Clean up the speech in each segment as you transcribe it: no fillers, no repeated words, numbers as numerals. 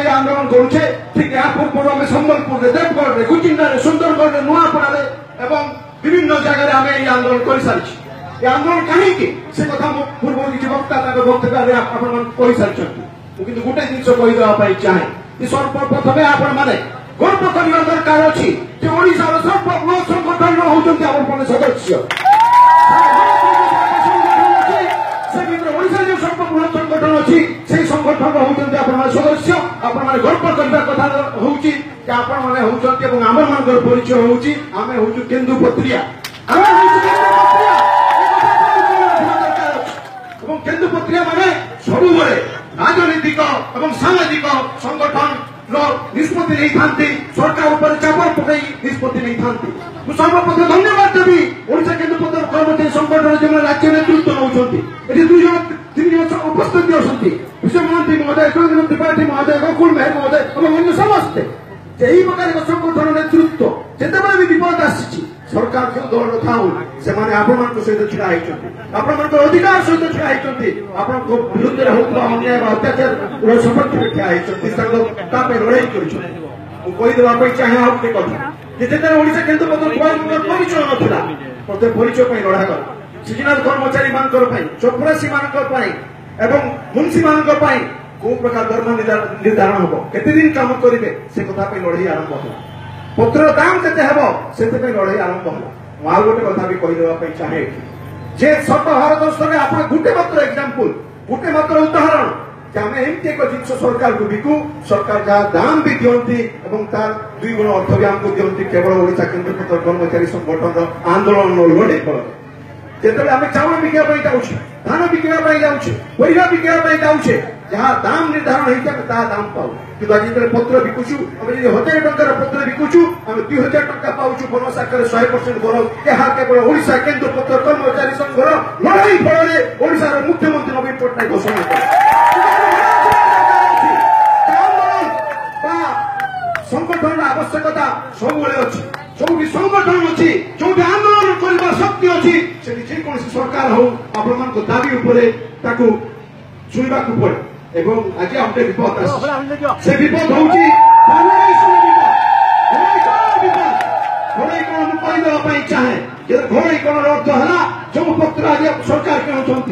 आम आंदोलन करुचे ठीक या पूर्व आम सम्बलपुर देवगढ़ गुचिंडा सुंदरगढ़ नुआपड़ा एवं विभिन्न जगह आम ये आंदोलन कर सारी ये आंदोलन कहीं से कथा पूर्व किसी वक्ता वक्तव्य कही सारी किंतु गोटे जिन कहीदेवाई चाहे सर्वप्रथमे आपण मैंने गर्व करने दरकार अच्छी सर्वबृहत संगठन होती आप सदस्य सर्वबृहत संगठन अच्छी से संगठन होती आप सदस्य आपण मैंने गर्व करने कथा होती आपण मैंने होती आम मान परिचय होती आम हूँ केन्दुपत्रिया केन्दुपत्रिया माने सब राजनीतिक और सामाजिक संगठन निष्पत्ति नहीं था सरकार उपर चाप पकड़ निष्पत्ति नहीं था सर्वप्रथम धन्यवाद देवी ओडिशा केन्दुपत्र कर्मचारी संगठन जो राज्य नेतृत्व नौकरी दुई जन तीन जन उपस्थित अच्छा विश्व महांती महोदय त्रिपाठी महोदय गोकुल मेहर महोदय और अन्य समस्ते यही प्रकार संगठन नेतृत्व जितेबाला भी विपद आसी सरकार जो दल था से सहित ढड़ा होती अधिकार सहित ढड़ा विरुद्ध होता अन्याय अत्याचार सपक्ष ढड़ा होती लड़ाई करदेवाई चाहे आ गोटे कथा जिते ओडिशा केन्दुपत्र परिचय नाला प्रत्येक परिचय लड़ा गला सिजनाल कर्मचारी चपरासी एवं मुंशी मान कौ प्रकार दरमा निर्धारण हम केते दिन काम करेंगे से कथा लड़ाई आरंभ होला पत्र दाम केते हेबो सेते लड़ाई आरंभ होला आ गोटे कथा भी कहीदेवाई चाहे जे सर्व भारत वर्ष में आप गोटे मात्र एग्जांपल गोटे मात्र उदाहरण आम एमती एक जिन सरकार को बिकू सरकार जहाँ दाम भी दिखती तार 2 गुण अर्थ भी आमको दिखती केवल ओडिशा केन्दुपत्र कर्मचारी संगठन आंदोलन लड़े फल जिते आम चाउल बिकवा जाऊे धान बिकवा जाऊे परिवा बिकवा जाऊे जहाँ दाम निर्धारण होता दाम पाऊ कि आज जो पत्र बिकुचु आम 1000 टंकार पत्र बिकुचु आम 2000 टंका पाऊँ बोनस आकार 100% बोनस यह केवल ओडिशा केन्दुपत्र कर्मचारी संघर लड़ाई फल ओडिशार मुख्यमंत्री नवीन पट्टनायक घोषणा संगठन आवश्यकता सब अच्छी जो भी संगठन अच्छी जो भी आंदोलन करने शक्ति अच्छी से जेको सरकार हो आप दाबी शुणा पड़े एवं आज गोटे विपद से विपद हूँ घोड़ईकरण कहीदेवाई चाहे घोड़ईकरण अर्थ है जो पत्र आज सरकार किणुंट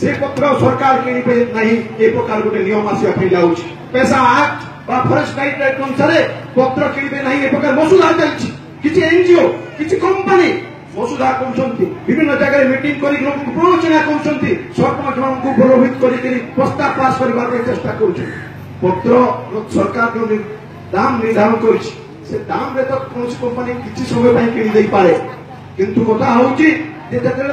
से पत्र सरकार किणवे ना ये प्रकार गोटे नियम आसवाई जाऊँगी पैसा एक्ट फरेस्ट राइट एक्ट अनुसार पत्र किणवे ना ये प्रकार मसुदा चलती किसी एनजीओ किसी कंपनी मसुदा कर विभिन्न जगह मीटिंग कर प्ररोचना कर सरपंच मान प्रलोभित कर प्रस्ताव पास करने चेष्टा कर पत्र सरकार जो दाम निर्धारण कर दाम तो कौन कंपनी किसी समय किणी पारे किंतु कथा हूँ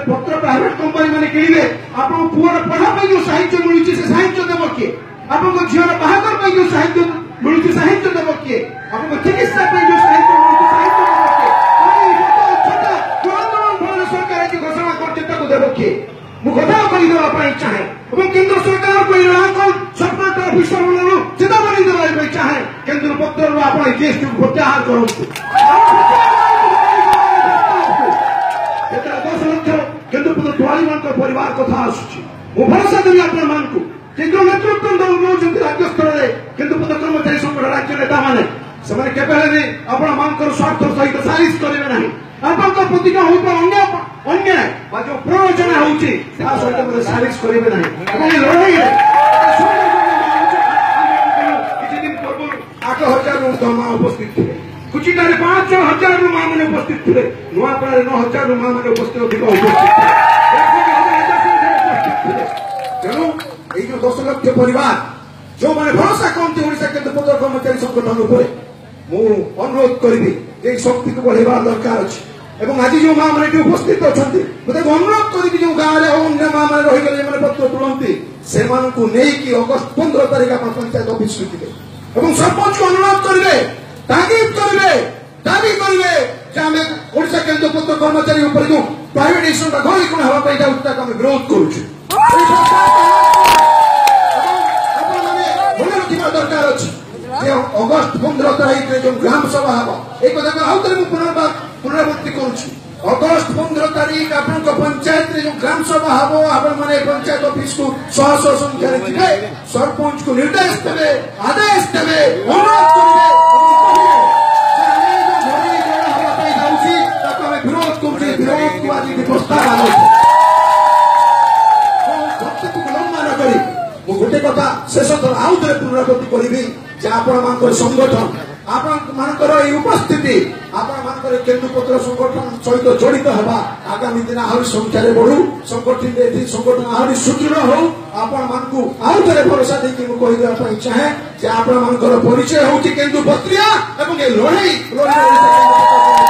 पत्र प्राइवेट कंपनी मैंने किणवे आप पुअर पढ़ाई जो साहित्य मिलूँ से साहित्य देव किए आप झीर बाहर जो साहित्य मिलूँ साहित्य देव किए आप चिकित्सा जो साहित्य मिलूँ साहित्य घोषणा कर किए मुझे कहीदेवाई चाहे केन्द्र सरकार को सरकार विश्वमंडल चेतावनी देवाई चाहे केन्द्रपत्र आप जीएसटी को प्रत्याहार करूँ 10 लाख केन्द्रपत्र दुआरी मान परिवार कथा आसूँ भरोसा देवी आप जो नेतृत्व नौ राज्य स्तर में केन्द्रपत्र कर्मचारी संगठन राज्य नेता मैंने से आपण स्वार्थ सहित सारिश करेंगे ना आप प्रतिज्ञा होता अन्याय जो प्ररोचना होती सारिश करेंगे ना लड़ाई किसी दिन पूर्व 8000 माँ उपस्थित थे कुचिटारे 5000 माँ मैंने उपस्थित थे नुआपड़ा 9000 माँ मैंने उपस्थित अधिक तेणु ये 10 लाख परिवार जो मैंने भरोसा करते ओडिशा केन्दुपत्र कर्मचारी संगठन मु अनुरोध करी शक्ति को बढ़ेवा दरकार अच्छे आज जो माँ मैंने उपस्थित अच्छा मतलब अनुरोध करी जो गाँव में अन्य माँ मैंने रहीगले पत्र तुलती से अगस्त 15 तारीख आप पंचायत ऑफिस जी सरपंच को अनुरोध करेंगे ताकीद करेंगे दाबी करेंगे आम ओडिशा केन्दुपत्र कर्मचारी जो प्राइवेटाइजेशन घोड़ीकरण हाँपाई जाऊँ आम विरोध करुँ दरकार अच्छी अगस्त 15 तारीख जो ग्राम सभा हम एक पुनरावृत्ति करुँ अगस्त 15 तारीख आप पंचायत जो ग्राम सभा हम आप पंचायत ऑफिस को 100 संख्या सरपंच को निर्देश देवे आदेश देवे अनुरोध करी जे आपण संगठन आपणकर उपस्थिति आपणकर केन्दुपत्र संगठन सहित जड़ित हवा आगामी दिन आहरी संख्यार बढ़ू संगठन आहरी सुदृढ़ हो आपण आउ थे भरोसा देकी कहीदेवाई चाहे जे आपणकर परिचय हूँ केन्दुपत्रिया एवं लड़ई